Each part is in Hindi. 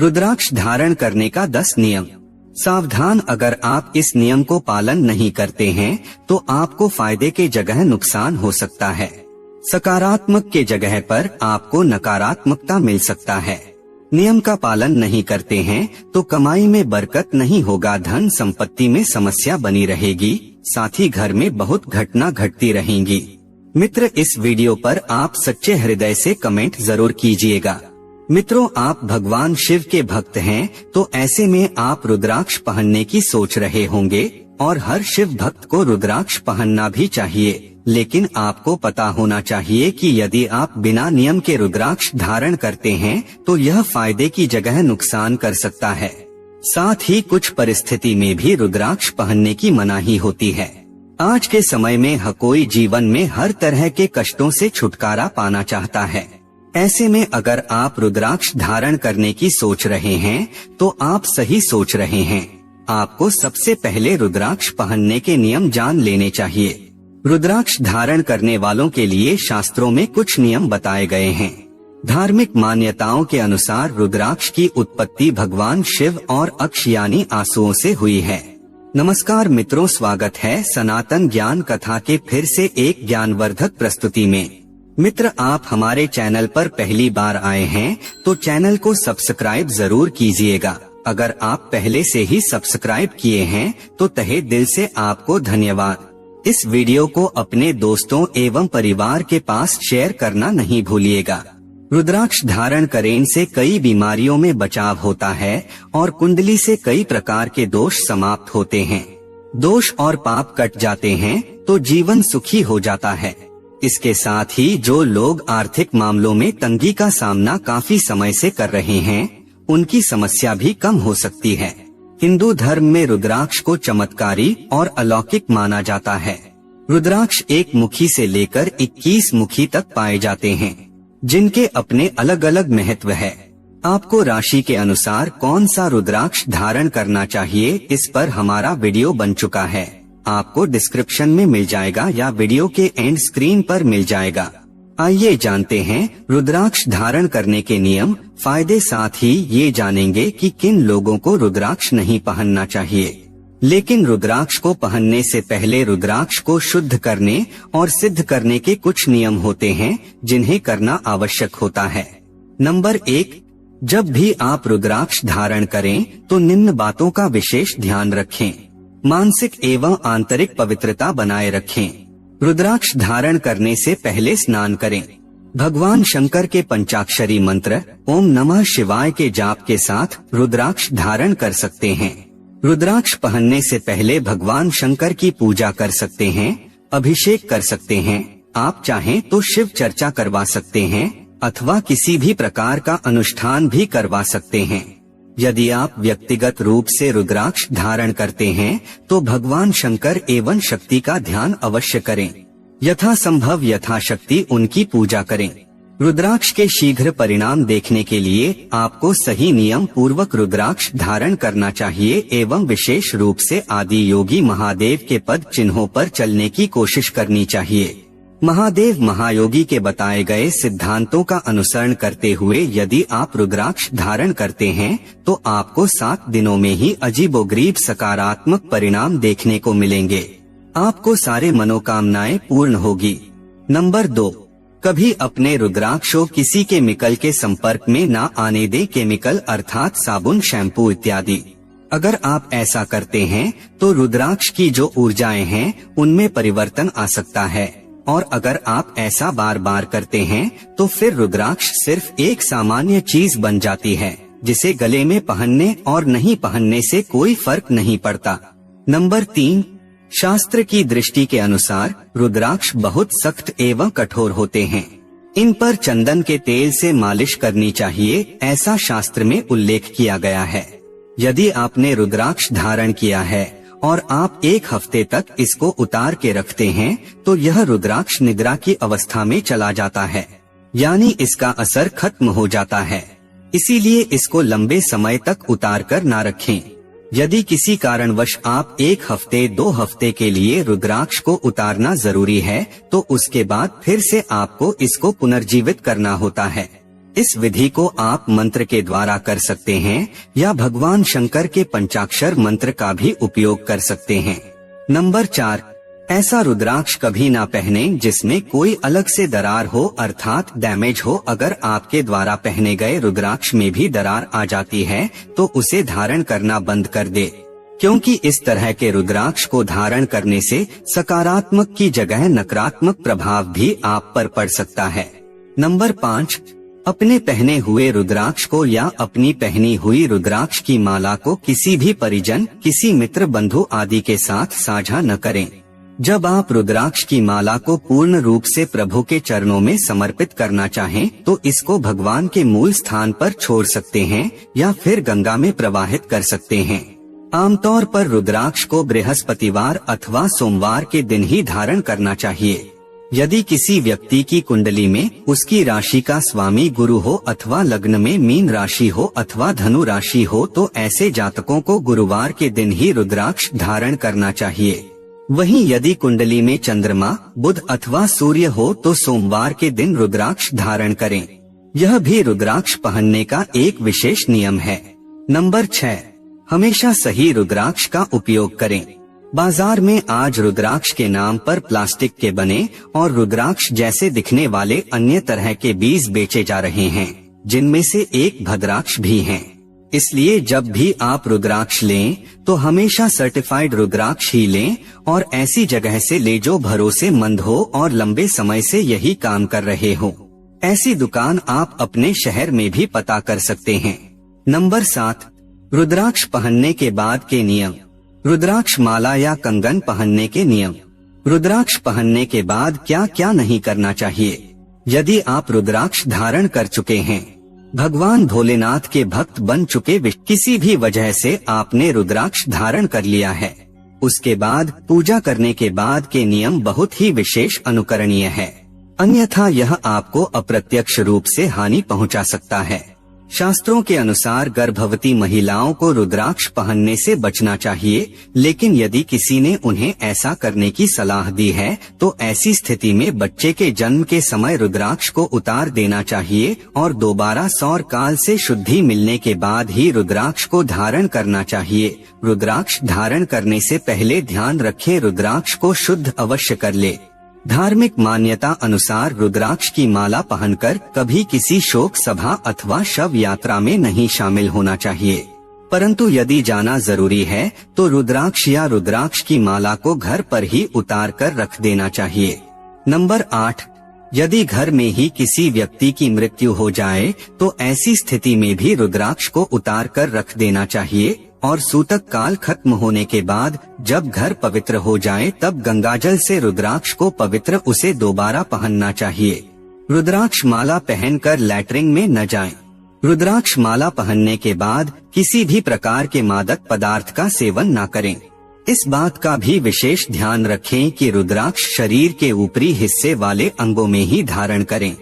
रुद्राक्ष धारण करने का 10 नियम। सावधान, अगर आप इस नियम को पालन नहीं करते हैं तो आपको फायदे के जगह नुकसान हो सकता है। सकारात्मक के जगह पर आपको नकारात्मकता मिल सकता है। नियम का पालन नहीं करते हैं तो कमाई में बरकत नहीं होगा, धन संपत्ति में समस्या बनी रहेगी, साथ ही घर में बहुत घटना घटती रहेंगी। मित्र, इस वीडियो पर आप सच्चे हृदय से कमेंट जरूर कीजिएगा। मित्रों, आप भगवान शिव के भक्त हैं तो ऐसे में आप रुद्राक्ष पहनने की सोच रहे होंगे और हर शिव भक्त को रुद्राक्ष पहनना भी चाहिए। लेकिन आपको पता होना चाहिए कि यदि आप बिना नियम के रुद्राक्ष धारण करते हैं तो यह फायदे की जगह नुकसान कर सकता है। साथ ही कुछ परिस्थिति में भी रुद्राक्ष पहनने की मनाही होती है। आज के समय में हर कोई जीवन में हर तरह के कष्टों से छुटकारा पाना चाहता है। ऐसे में अगर आप रुद्राक्ष धारण करने की सोच रहे हैं तो आप सही सोच रहे हैं। आपको सबसे पहले रुद्राक्ष पहनने के नियम जान लेने चाहिए। रुद्राक्ष धारण करने वालों के लिए शास्त्रों में कुछ नियम बताए गए हैं। धार्मिक मान्यताओं के अनुसार रुद्राक्ष की उत्पत्ति भगवान शिव और अक्ष यानी आंसुओं से हुई है। नमस्कार मित्रों, स्वागत है सनातन ज्ञान कथा के फिर से एक ज्ञानवर्धक प्रस्तुति में। मित्र, आप हमारे चैनल पर पहली बार आए हैं तो चैनल को सब्सक्राइब जरूर कीजिएगा। अगर आप पहले से ही सब्सक्राइब किए हैं तो तहे दिल से आपको धन्यवाद। इस वीडियो को अपने दोस्तों एवं परिवार के पास शेयर करना नहीं भूलिएगा। रुद्राक्ष धारण करें से कई बीमारियों में बचाव होता है और कुंडली से कई प्रकार के दोष समाप्त होते हैं। दोष और पाप कट जाते हैं तो जीवन सुखी हो जाता है। इसके साथ ही जो लोग आर्थिक मामलों में तंगी का सामना काफी समय से कर रहे हैं उनकी समस्या भी कम हो सकती है। हिंदू धर्म में रुद्राक्ष को चमत्कारी और अलौकिक माना जाता है। रुद्राक्ष एक मुखी से लेकर 21 मुखी तक पाए जाते हैं, जिनके अपने अलग अलग महत्व है। आपको राशि के अनुसार कौन सा रुद्राक्ष धारण करना चाहिए, इस पर हमारा वीडियो बन चुका है। आपको डिस्क्रिप्शन में मिल जाएगा या वीडियो के एंड स्क्रीन पर मिल जाएगा। आइए जानते हैं रुद्राक्ष धारण करने के नियम, फायदे, साथ ही ये जानेंगे कि किन लोगों को रुद्राक्ष नहीं पहनना चाहिए। लेकिन रुद्राक्ष को पहनने से पहले रुद्राक्ष को शुद्ध करने और सिद्ध करने के कुछ नियम होते हैं जिन्हें करना आवश्यक होता है। नंबर 1, जब भी आप रुद्राक्ष धारण करें तो निम्न बातों का विशेष ध्यान रखें। मानसिक एवं आंतरिक पवित्रता बनाए रखें। रुद्राक्ष धारण करने से पहले स्नान करें। भगवान शंकर के पंचाक्षरी मंत्र ओम नमः शिवाय के जाप के साथ रुद्राक्ष धारण कर सकते हैं। रुद्राक्ष पहनने से पहले भगवान शंकर की पूजा कर सकते हैं, अभिषेक कर सकते हैं। आप चाहें तो शिव चर्चा करवा सकते हैं अथवा किसी भी प्रकार का अनुष्ठान भी करवा सकते हैं। यदि आप व्यक्तिगत रूप से रुद्राक्ष धारण करते हैं तो भगवान शंकर एवं शक्ति का ध्यान अवश्य करें। यथासंभव यथाशक्ति उनकी पूजा करें। रुद्राक्ष के शीघ्र परिणाम देखने के लिए आपको सही नियम पूर्वक रुद्राक्ष धारण करना चाहिए एवं विशेष रूप से आदि योगी महादेव के पद चिन्हों पर चलने की कोशिश करनी चाहिए। महादेव महायोगी के बताए गए सिद्धांतों का अनुसरण करते हुए यदि आप रुद्राक्ष धारण करते हैं तो आपको 7 दिनों में ही अजीबोगरीब सकारात्मक परिणाम देखने को मिलेंगे। आपको सारे मनोकामनाएं पूर्ण होगी। नंबर 2, कभी अपने रुद्राक्षों किसी केमिकल के संपर्क में न आने दें। केमिकल अर्थात साबुन, शैम्पू इत्यादि। अगर आप ऐसा करते हैं तो रुद्राक्ष की जो ऊर्जाएं हैं उनमें परिवर्तन आ सकता है और अगर आप ऐसा बार बार करते हैं तो फिर रुद्राक्ष सिर्फ एक सामान्य चीज बन जाती है जिसे गले में पहनने और नहीं पहनने से कोई फर्क नहीं पड़ता। नंबर 3, शास्त्र की दृष्टि के अनुसार रुद्राक्ष बहुत सख्त एवं कठोर होते हैं। इन पर चंदन के तेल से मालिश करनी चाहिए, ऐसा शास्त्र में उल्लेख किया गया है। यदि आपने रुद्राक्ष धारण किया है और आप 1 हफ्ते तक इसको उतार के रखते हैं तो यह रुद्राक्ष निद्रा की अवस्था में चला जाता है, यानी इसका असर खत्म हो जाता है। इसीलिए इसको लंबे समय तक उतार कर न रखें। यदि किसी कारणवश आप 1 हफ्ते 2 हफ्ते के लिए रुद्राक्ष को उतारना जरूरी है तो उसके बाद फिर से आपको इसको पुनर्जीवित करना होता है। इस विधि को आप मंत्र के द्वारा कर सकते हैं या भगवान शंकर के पंचाक्षर मंत्र का भी उपयोग कर सकते हैं। नंबर 4, ऐसा रुद्राक्ष कभी ना पहने जिसमें कोई अलग से दरार हो, अर्थात डैमेज हो। अगर आपके द्वारा पहने गए रुद्राक्ष में भी दरार आ जाती है तो उसे धारण करना बंद कर दे, क्योंकि इस तरह के रुद्राक्ष को धारण करने से सकारात्मक की जगह नकारात्मक प्रभाव भी आप पर पड़ सकता है। नंबर 5, अपने पहने हुए रुद्राक्ष को या अपनी पहनी हुई रुद्राक्ष की माला को किसी भी परिजन, किसी मित्र, बंधु आदि के साथ साझा न करें। जब आप रुद्राक्ष की माला को पूर्ण रूप से प्रभु के चरणों में समर्पित करना चाहें तो इसको भगवान के मूल स्थान पर छोड़ सकते हैं या फिर गंगा में प्रवाहित कर सकते हैं। आमतौर पर रुद्राक्ष को बृहस्पतिवार अथवा सोमवार के दिन ही धारण करना चाहिए। यदि किसी व्यक्ति की कुंडली में उसकी राशि का स्वामी गुरु हो अथवा लग्न में मीन राशि हो अथवा धनु राशि हो तो ऐसे जातकों को गुरुवार के दिन ही रुद्राक्ष धारण करना चाहिए। वहीं यदि कुंडली में चंद्रमा, बुध अथवा सूर्य हो तो सोमवार के दिन रुद्राक्ष धारण करें। यह भी रुद्राक्ष पहनने का एक विशेष नियम है। नंबर 6, हमेशा सही रुद्राक्ष का उपयोग करें। बाजार में आज रुद्राक्ष के नाम पर प्लास्टिक के बने और रुद्राक्ष जैसे दिखने वाले अन्य तरह के बीज बेचे जा रहे हैं, जिनमें से एक भद्राक्ष भी हैं। इसलिए जब भी आप रुद्राक्ष लें तो हमेशा सर्टिफाइड रुद्राक्ष ही लें और ऐसी जगह से ले जो भरोसेमंद हो और लंबे समय से यही काम कर रहे हो। ऐसी दुकान आप अपने शहर में भी पता कर सकते हैं। नंबर 7, रुद्राक्ष पहनने के बाद के नियम। रुद्राक्ष माला या कंगन पहनने के नियम। रुद्राक्ष पहनने के बाद क्या क्या नहीं करना चाहिए। यदि आप रुद्राक्ष धारण कर चुके हैं, भगवान भोलेनाथ के भक्त बन चुके, किसी भी वजह से आपने रुद्राक्ष धारण कर लिया है, उसके बाद पूजा करने के बाद के नियम बहुत ही विशेष अनुकरणीय है, अन्यथा यह आपको अप्रत्यक्ष रूप से हानि पहुंचा सकता है। शास्त्रों के अनुसार गर्भवती महिलाओं को रुद्राक्ष पहनने से बचना चाहिए, लेकिन यदि किसी ने उन्हें ऐसा करने की सलाह दी है तो ऐसी स्थिति में बच्चे के जन्म के समय रुद्राक्ष को उतार देना चाहिए और दोबारा सौर काल से शुद्धि मिलने के बाद ही रुद्राक्ष को धारण करना चाहिए। रुद्राक्ष धारण करने से पहले ध्यान रखें रुद्राक्ष को शुद्ध अवश्य कर ले। धार्मिक मान्यता अनुसार रुद्राक्ष की माला पहनकर कभी किसी शोक सभा अथवा शव यात्रा में नहीं शामिल होना चाहिए, परंतु यदि जाना जरूरी है तो रुद्राक्ष या रुद्राक्ष की माला को घर पर ही उतार कर रख देना चाहिए। नंबर 8, यदि घर में ही किसी व्यक्ति की मृत्यु हो जाए तो ऐसी स्थिति में भी रुद्राक्ष को उतार कर रख देना चाहिए और सूतक काल खत्म होने के बाद जब घर पवित्र हो जाए तब गंगाजल से रुद्राक्ष को पवित्र उसे दोबारा पहनना चाहिए। रुद्राक्ष माला पहनकर लैट्रिन में न जाएं। रुद्राक्ष माला पहनने के बाद किसी भी प्रकार के मादक पदार्थ का सेवन न करें। इस बात का भी विशेष ध्यान रखें कि रुद्राक्ष शरीर के ऊपरी हिस्से वाले अंगों में ही धारण करें।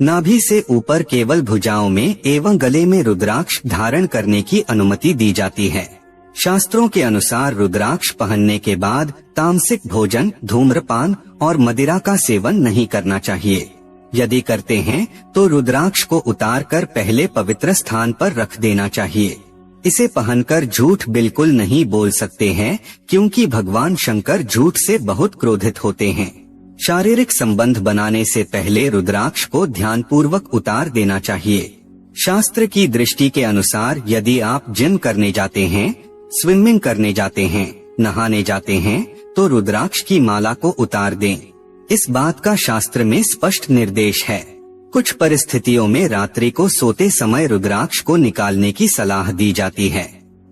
नाभि से ऊपर केवल भुजाओं में एवं गले में रुद्राक्ष धारण करने की अनुमति दी जाती है। शास्त्रों के अनुसार रुद्राक्ष पहनने के बाद तामसिक भोजन, धूम्रपान और मदिरा का सेवन नहीं करना चाहिए। यदि करते हैं तो रुद्राक्ष को उतारकर पहले पवित्र स्थान पर रख देना चाहिए। इसे पहनकर झूठ बिल्कुल नहीं बोल सकते हैं, क्योंकि भगवान शंकर झूठ से बहुत क्रोधित होते हैं। शारीरिक संबंध बनाने से पहले रुद्राक्ष को ध्यानपूर्वक उतार देना चाहिए। शास्त्र की दृष्टि के अनुसार यदि आप जिम करने जाते हैं, स्विमिंग करने जाते हैं, नहाने जाते हैं तो रुद्राक्ष की माला को उतार दें। इस बात का शास्त्र में स्पष्ट निर्देश है। कुछ परिस्थितियों में रात्रि को सोते समय रुद्राक्ष को निकालने की सलाह दी जाती है।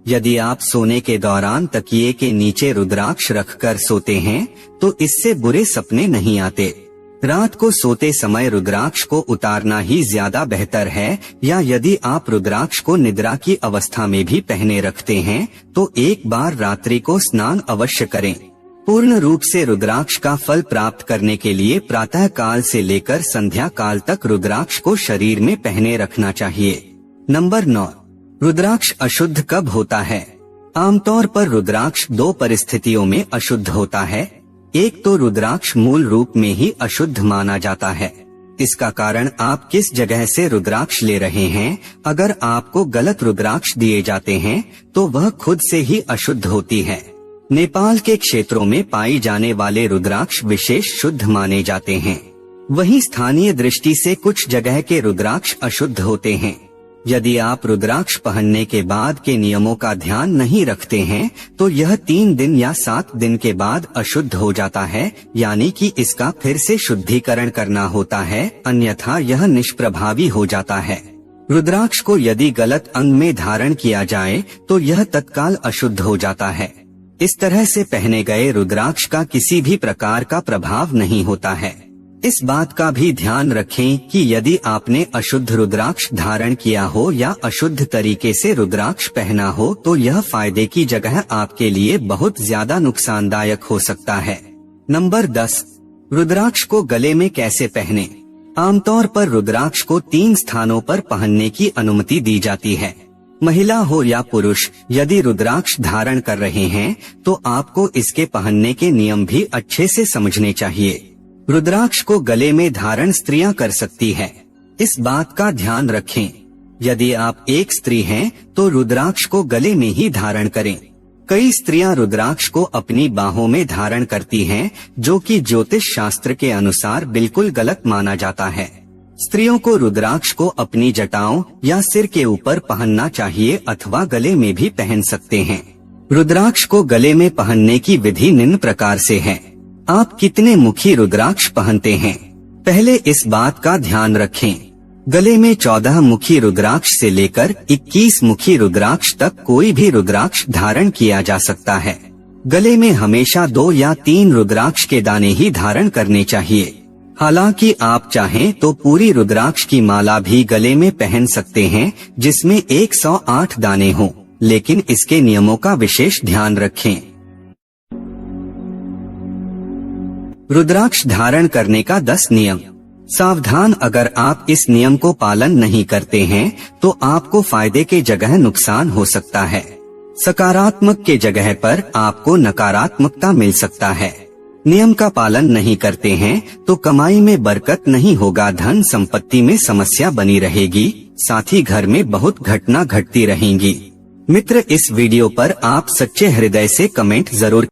यदि आप सोने के दौरान तकिए के नीचे रुद्राक्ष रखकर सोते हैं तो इससे बुरे सपने नहीं आते। रात को सोते समय रुद्राक्ष को उतारना ही ज्यादा बेहतर है, या यदि आप रुद्राक्ष को निद्रा की अवस्था में भी पहने रखते हैं तो एक बार रात्रि को स्नान अवश्य करें। पूर्ण रूप से रुद्राक्ष का फल प्राप्त करने के लिए प्रातः काल से लेकर संध्या काल तक रुद्राक्ष को शरीर में पहने रखना चाहिए। नंबर 9, रुद्राक्ष अशुद्ध कब होता है। आमतौर पर रुद्राक्ष 2 परिस्थितियों में अशुद्ध होता है। एक तो रुद्राक्ष मूल रूप में ही अशुद्ध माना जाता है, इसका कारण आप किस जगह से रुद्राक्ष ले रहे हैं। अगर आपको गलत रुद्राक्ष दिए जाते हैं तो वह खुद से ही अशुद्ध होती है। नेपाल के क्षेत्रों में पाई जाने वाले रुद्राक्ष विशेष शुद्ध माने जाते हैं, वहीं स्थानीय दृष्टि से कुछ जगह के रुद्राक्ष अशुद्ध होते हैं। यदि आप रुद्राक्ष पहनने के बाद के नियमों का ध्यान नहीं रखते हैं तो यह 3 दिन या 7 दिन के बाद अशुद्ध हो जाता है, यानी कि इसका फिर से शुद्धिकरण करना होता है, अन्यथा यह निष्प्रभावी हो जाता है। रुद्राक्ष को यदि गलत अंग में धारण किया जाए तो यह तत्काल अशुद्ध हो जाता है। इस तरह से पहने गए रुद्राक्ष का किसी भी प्रकार का प्रभाव नहीं होता है। इस बात का भी ध्यान रखें कि यदि आपने अशुद्ध रुद्राक्ष धारण किया हो या अशुद्ध तरीके से रुद्राक्ष पहना हो तो यह फायदे की जगह आपके लिए बहुत ज्यादा नुकसानदायक हो सकता है। नंबर 10, रुद्राक्ष को गले में कैसे पहने। आमतौर पर रुद्राक्ष को 3 स्थानों पर पहनने की अनुमति दी जाती है। महिला हो या पुरुष यदि रुद्राक्ष धारण कर रहे हैं तो आपको इसके पहनने के नियम भी अच्छे से समझने चाहिए। रुद्राक्ष को गले में धारण स्त्रियां कर सकती है, इस बात का ध्यान रखें। यदि आप एक स्त्री हैं तो रुद्राक्ष को गले में ही धारण करें। कई स्त्रियां रुद्राक्ष को अपनी बाहों में धारण करती हैं, जो कि ज्योतिष शास्त्र के अनुसार बिल्कुल गलत माना जाता है। स्त्रियों को रुद्राक्ष को अपनी जटाओं या सिर के ऊपर पहनना चाहिए अथवा गले में भी पहन सकते हैं। रुद्राक्ष को गले में पहनने की विधि निम्न प्रकार से है। आप कितने मुखी रुद्राक्ष पहनते हैं, पहले इस बात का ध्यान रखें। गले में 14 मुखी रुद्राक्ष से लेकर 21 मुखी रुद्राक्ष तक कोई भी रुद्राक्ष धारण किया जा सकता है। गले में हमेशा 2 या 3 रुद्राक्ष के दाने ही धारण करने चाहिए। हालांकि आप चाहें तो पूरी रुद्राक्ष की माला भी गले में पहन सकते हैं जिसमें 108 दाने हों, लेकिन इसके नियमों का विशेष ध्यान रखें। रुद्राक्ष धारण करने का 10 नियम। सावधान, अगर आप इस नियम को पालन नहीं करते हैं तो आपको फायदे के जगह नुकसान हो सकता है। सकारात्मक के जगह पर आपको नकारात्मकता मिल सकता है। नियम का पालन नहीं करते हैं तो कमाई में बरकत नहीं होगा, धन संपत्ति में समस्या बनी रहेगी, साथ ही घर में बहुत घटना घटती रहेंगी। मित्र, इस वीडियो पर आप सच्चे हृदय से कमेंट जरूर